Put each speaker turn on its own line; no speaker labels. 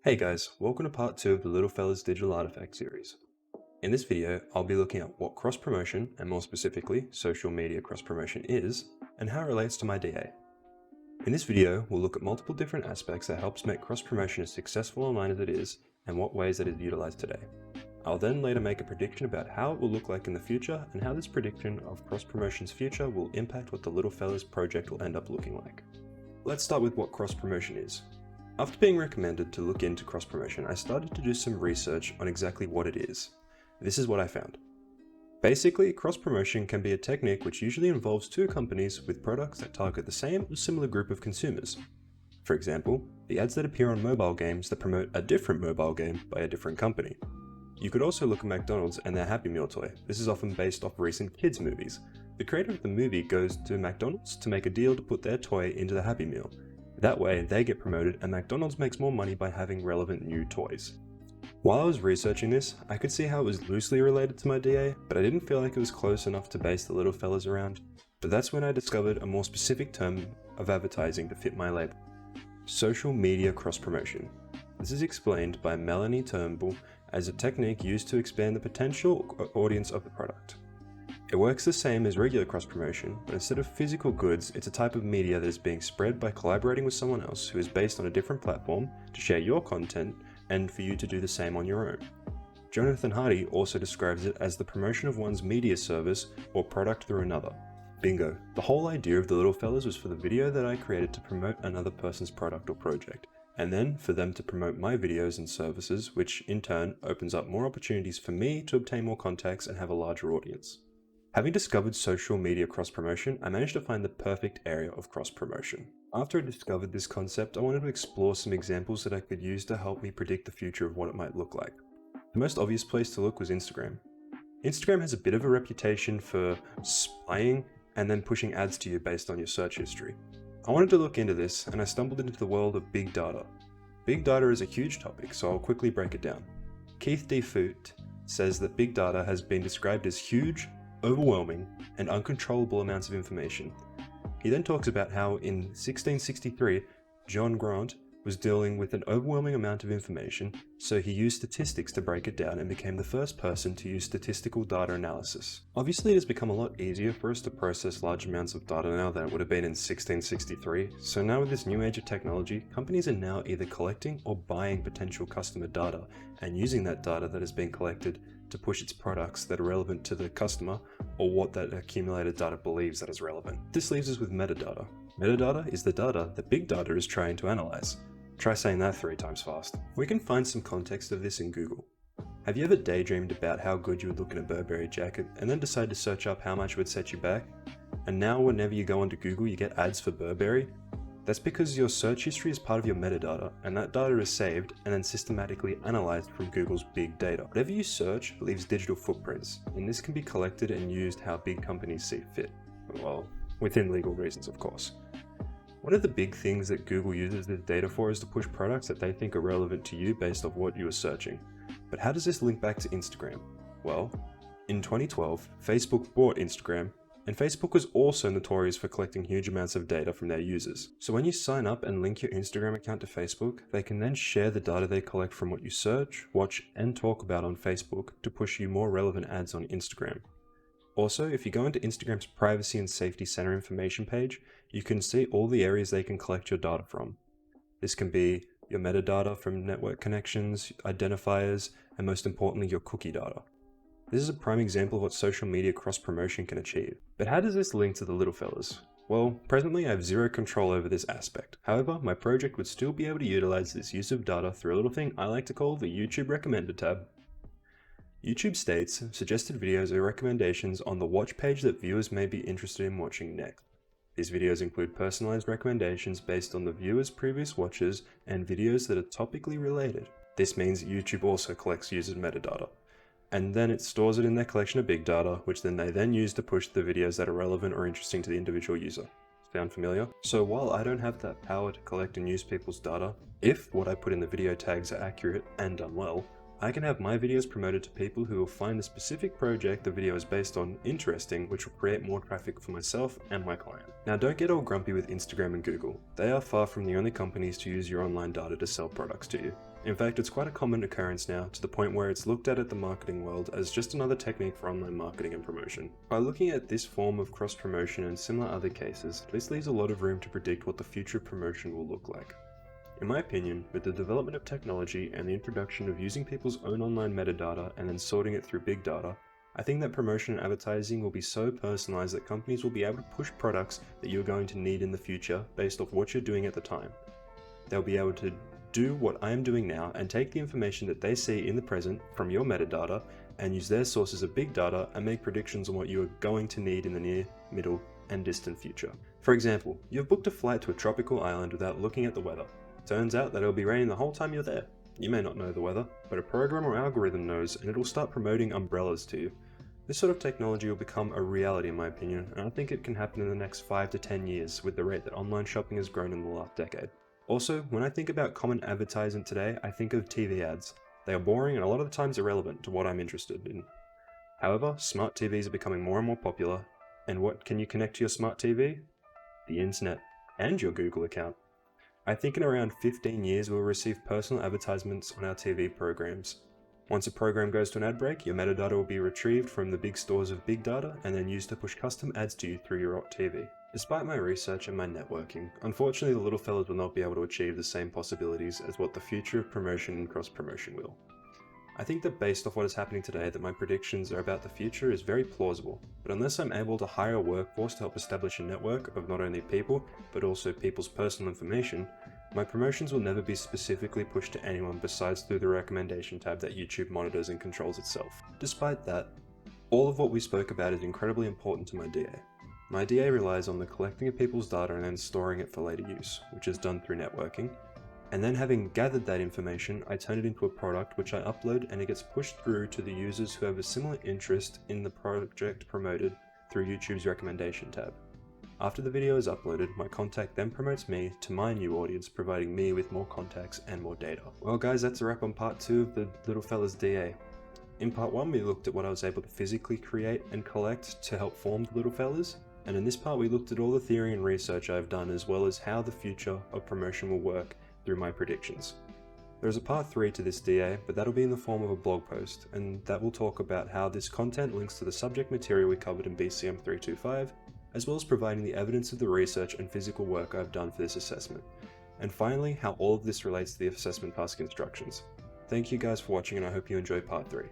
Hey guys, welcome to part 2 of the Little Fellas Digital Artifact series. In this video, I'll be looking at what cross-promotion, and more specifically, social media cross-promotion is, and how it relates to my DA. In this video, we'll look at multiple different aspects that helps make cross-promotion as successful online as it is, and what ways it is utilized today. I'll then later make a prediction about how it will look like in the future, and how this prediction of cross-promotion's future will impact what the Little Fellas project will end up looking like. Let's start with what cross-promotion is. After being recommended to look into cross-promotion, I started to do some research on exactly what it is. This is what I found. Basically, cross-promotion can be a technique which usually involves two companies with products that target the same or similar group of consumers. For example, the ads that appear on mobile games that promote a different mobile game by a different company. You could also look at McDonald's and their Happy Meal toy. This is often based off recent kids' movies. The creator of the movie goes to McDonald's to make a deal to put their toy into the Happy Meal. That way, they get promoted and McDonald's makes more money by having relevant new toys. While I was researching this, I could see how it was loosely related to my DA, but I didn't feel like it was close enough to base the little fellas around. But that's when I discovered a more specific term of advertising to fit my label. Social media cross-promotion. This is explained by Melanie Turnbull as a technique used to expand the potential audience of the product. It works the same as regular cross-promotion, but instead of physical goods, it's a type of media that is being spread by collaborating with someone else who is based on a different platform to share your content and for you to do the same on your own. Jonathan Hardy also describes it as the promotion of one's media service or product through another. Bingo. The whole idea of the Little Fellas was for the video that I created to promote another person's product or project, and then for them to promote my videos and services, which in turn opens up more opportunities for me to obtain more contacts and have a larger audience. Having discovered social media cross-promotion, I managed to find the perfect area of cross-promotion. After I discovered this concept, I wanted to explore some examples that I could use to help me predict the future of what it might look like. The most obvious place to look was Instagram. Instagram has a bit of a reputation for spying and then pushing ads to you based on your search history. I wanted to look into this, and I stumbled into the world of big data. Big data is a huge topic, so I'll quickly break it down. Keith D. Foot says that big data has been described as huge, overwhelming, and uncontrollable amounts of information. He then talks about how in 1663, John Grant was dealing with an overwhelming amount of information, so he used statistics to break it down and became the first person to use statistical data analysis. Obviously, it has become a lot easier for us to process large amounts of data now than it would have been in 1663, so now with this new age of technology, companies are now either collecting or buying potential customer data and using that data that has been collected to push its products that are relevant to the customer or what that accumulated data believes that is relevant. This leaves us with metadata. Metadata is the data that big data is trying to analyze. Try saying that 3 times fast. We can find some context of this in Google. Have you ever daydreamed about how good you would look in a Burberry jacket and then decide to search up how much it would set you back? And now whenever you go onto Google you get ads for Burberry? That's because your search history is part of your metadata, and that data is saved and then systematically analyzed from Google's big data. Whatever you search leaves digital footprints, and this can be collected and used how big companies see fit. Well, within legal reasons, of course. One of the big things that Google uses this data for is to push products that they think are relevant to you based off what you are searching. But how does this link back to Instagram? Well, in 2012, Facebook bought Instagram, and Facebook was also notorious for collecting huge amounts of data from their users. So when you sign up and link your Instagram account to Facebook, they can then share the data they collect from what you search, watch, and talk about on Facebook to push you more relevant ads on Instagram. Also, if you go into Instagram's Privacy and Safety Center information page, you can see all the areas they can collect your data from. This can be your metadata from network connections, identifiers, and most importantly, your cookie data. This is a prime example of what social media cross-promotion can achieve. But how does this link to the little fellas? Well, presently I have zero control over this aspect. However, my project would still be able to utilize this use of data through a little thing I like to call the YouTube Recommended tab. YouTube states suggested videos or recommendations on the watch page that viewers may be interested in watching next. These videos include personalized recommendations based on the viewer's previous watches and videos that are topically related. This means YouTube also collects user metadata, and then it stores it in their collection of big data, which then they use to push the videos that are relevant or interesting to the individual user. Sound familiar? So while I don't have that power to collect and use people's data, if what I put in the video tags are accurate and done well, I can have my videos promoted to people who will find the specific project the video is based on interesting, which will create more traffic for myself and my client. Now don't get all grumpy with Instagram and Google. They are far from the only companies to use your online data to sell products to you. In fact, it's quite a common occurrence now, to the point where it's looked at the marketing world as just another technique for online marketing and promotion. By looking at this form of cross-promotion and similar other cases, this leaves a lot of room to predict what the future of promotion will look like. In my opinion, with the development of technology and the introduction of using people's own online metadata and then sorting it through big data, I think that promotion and advertising will be so personalized that companies will be able to push products that you're going to need in the future based off what you're doing at the time. They'll be able to do what I am doing now and take the information that they see in the present from your metadata and use their sources of big data and make predictions on what you are going to need in the near, middle, and distant future. For example, you've booked a flight to a tropical island without looking at the weather. Turns out that it'll be raining the whole time you're there. You may not know the weather, but a program or algorithm knows, and it'll start promoting umbrellas to you. This sort of technology will become a reality in my opinion, and I think it can happen in the next 5 to 10 years with the rate that online shopping has grown in the last decade. Also, when I think about common advertising today, I think of TV ads. They are boring and a lot of the times irrelevant to what I'm interested in. However, smart TVs are becoming more and more popular, and what can you connect to your smart TV? The internet, and your Google account. I think in around 15 years we'll receive personal advertisements on our TV programs. Once a program goes to an ad break, your metadata will be retrieved from the big stores of big data and then used to push custom ads to you through your TV. Despite my research and my networking, unfortunately the little fellas will not be able to achieve the same possibilities as what the future of promotion and cross-promotion will. I think that based off what is happening today that my predictions are about the future is very plausible, but unless I'm able to hire a workforce to help establish a network of not only people, but also people's personal information, my promotions will never be specifically pushed to anyone besides through the recommendation tab that YouTube monitors and controls itself. Despite that, all of what we spoke about is incredibly important to my DA. My DA relies on the collecting of people's data and then storing it for later use, which is done through networking. And then having gathered that information, I turn it into a product which I upload and it gets pushed through to the users who have a similar interest in the project promoted through YouTube's recommendation tab. After the video is uploaded, my contact then promotes me to my new audience, providing me with more contacts and more data. Well guys, that's a wrap on part 2 of the Little Fella's DA. In part 1 we looked at what I was able to physically create and collect to help form the Little Fellas, and in this part we looked at all the theory and research I've done as well as how the future of promotion will work through my predictions. There is a part 3 to this DA, but that'll be in the form of a blog post, and that will talk about how this content links to the subject material we covered in BCM 325, as well as providing the evidence of the research and physical work I've done for this assessment, and finally how all of this relates to the assessment task instructions. Thank you guys for watching and I hope you enjoy part 3.